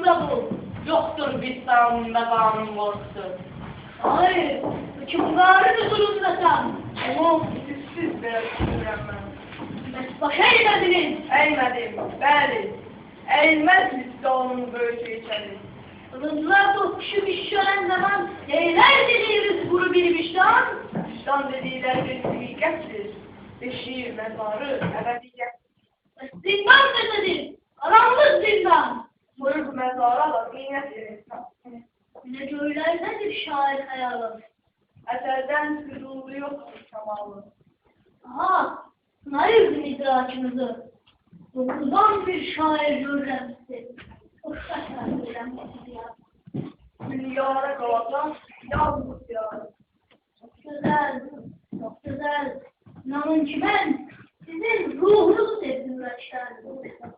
burada bul. Yoktur bir sağımda kanun korkusu. Hayır, hükümdarın huzurunda sen. Ama sizsiz biraz öğrenmem. Başa eğmediniz. Eğmedim, bəli. Eğilmez liste onun böyücü içeri. Kılıçlar dokuşup işlenen zaman neyler dediğiniz kuru bir vicdan? Vicdan dedikleri bir silikettir. Beşiği, mezarı, ebediyet. Zindan nedir? Karanlık zindan. Soyup mezara da zinet insan. Ne göğlerdedir şair hayalı. Ezelden huzuru yoktur kemalı. Aha, sınayırdın idrakınızı. Dokuzdan bir şair görüremsi. Hoşçaklar görüremsi ya. Dünyara kalacak, yalnız ya. Çok güzel, çok güzel. İnanın ki ben sizin ruhunuzu sevdim Raşlar.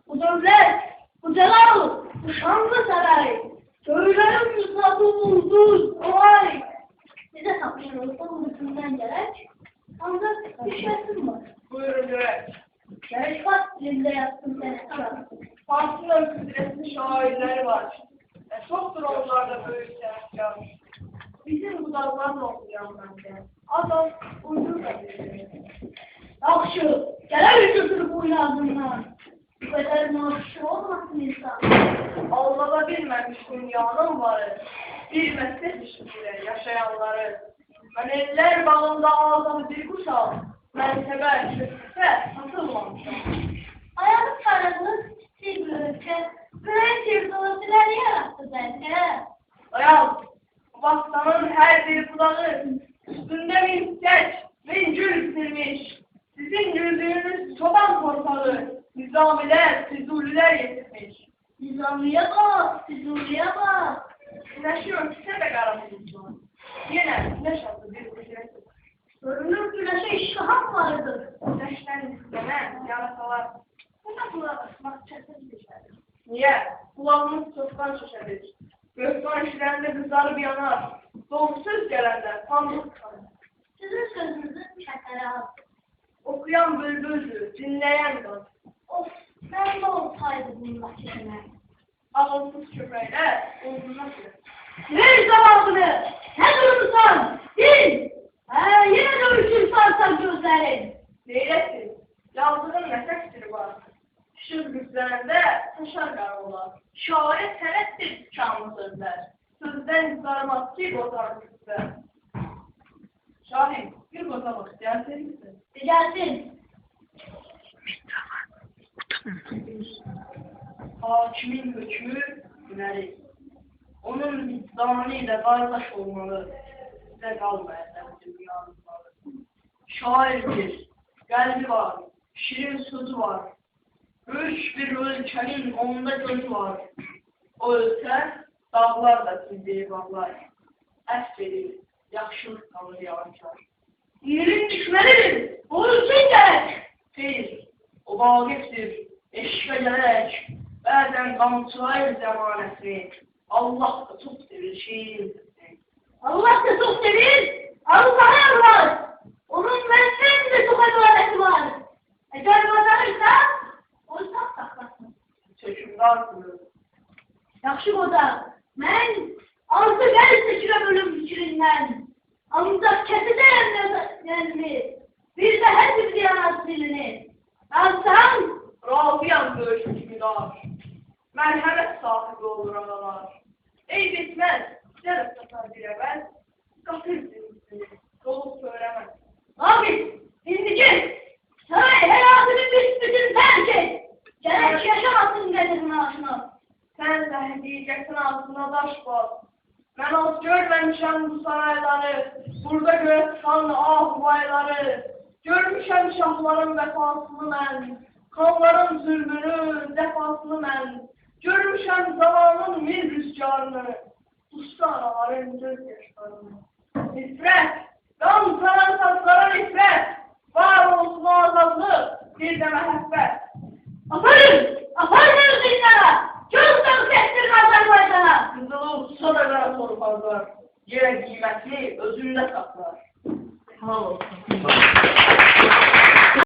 Bu devlet, bu celal, bu şanlı saray, köylerin yüzüne bulduğu olay. Size sapşın olsa bu hükümden gerek, ancak bir şartım var. Buyurun görek. Şerifat dilinde yaptım sen. Fars'ın kudretli şairleri var. Çoktur onlarda böyle sanatçılar. Bizim bu dallarla okuyan bence. Adam uydur da bilir. Yakşı, gelen götürüp uyanından. Bu kadar maaşı olmasın insan. Allah'a bilmemiş dünyanın varı. Bilmezse şimdiler yaşayanları. Ben eller bağında ağzını bir kuş al. Mertebe, şüphese satılmamışım. Ayağım karalı, sigürünce, mürekkep dolayısıyla niye yarattı bence? Dayan, baksanın her bir budağı, üstünde minçek, vincül silmiş. Sizin yüzüğünüz çoban korkalı, nizamiler, füzuliler getirmiş. Nizamiye bak, Füzuliye bak. Güneşi örtüse de karanlık var. Yine güneş adı bir ücret. Görünür güneşe iştahım vardır. Güneşten istenen yarasalar. Buna kulağa basmak çetin düşer. Niye? Kulağımız çoktan şişedir. Gökten işlerinde kızarıp yanar. Doğumsuz gelende tanrılık kanır. Sizin sözünüzün şekeri az. Okuyan bülbüldür, dinleyen gaz. Of, ben de olsaydı bunun başına. Ağılsız köpeğler, olduğuna göre. Ver cevabını! Ne durursan! Din! Yine dövüşürsen sen gözlerin! Neylesin? Yazdığın nefestir var. Şır güzlerinde taşar karaolar. Şair senettir şanlı sözler. Sözden sarmaz ki bozar güzler. Şahin, bir bozamaz, gelsin misin? Gelsin! Hakimin hükmü günelik. Onun vicdanıyla kardeş olmalı. Size kalmayacak dünyanın malı. Şairdir, kalbi var, şirin sözü var. Üç bir ülkenin onda gözü var. O ülke dağlar da sildiği bağlar. Esverir, yakşılık kalır yavaşlar. İyilik düşmelidir! Onun için gerek! Hayır, o bağlıktır, eşke gerek. Bazen kamçılayır zamanesi. Allah da çok sevir şiirindir. Allah da çok sevir! Allah'a yalvar! Onun benden de çok adaleti var! Eğer kazanırsa, o saf saklasın. Çökümdar kılır. Yaxşı qoca, mən altı gəl seçirəm ölüm fikrindən. Ancaq kəsidəyəm nəzmi, bir də həzib diyanat dilini. Alsam, Razıyam böyük hükümdar. Merhamet sahibi olur analar. Eyb etmez, zərif satar bir əvəl. Qatır zincini, dolup söylemez. Abi, indi git. Saray həyatını büsbütün tərk et. Gərək yaşamasın qədir maaşını. Sen de diyeceksin altına taş bas. Ben az görmemişim bu sarayları. Burada göğe ahuvayları. Görmüşem şahların vefasını ben. Kanların zulmünü, defasını ben. Görmüşem zamanın mir rüzgarını. Usta anaların göz yaşlarını. Nifret, kan saran sazlara nifret. Var olsun azadlık, bir de mehabbet. Aferin, aferin zinlara. Çok da kestir Azerbaycan'a. Kızılı sonra torpaqlar, yerə qiymətli özündə saxlar. Sağ olsun.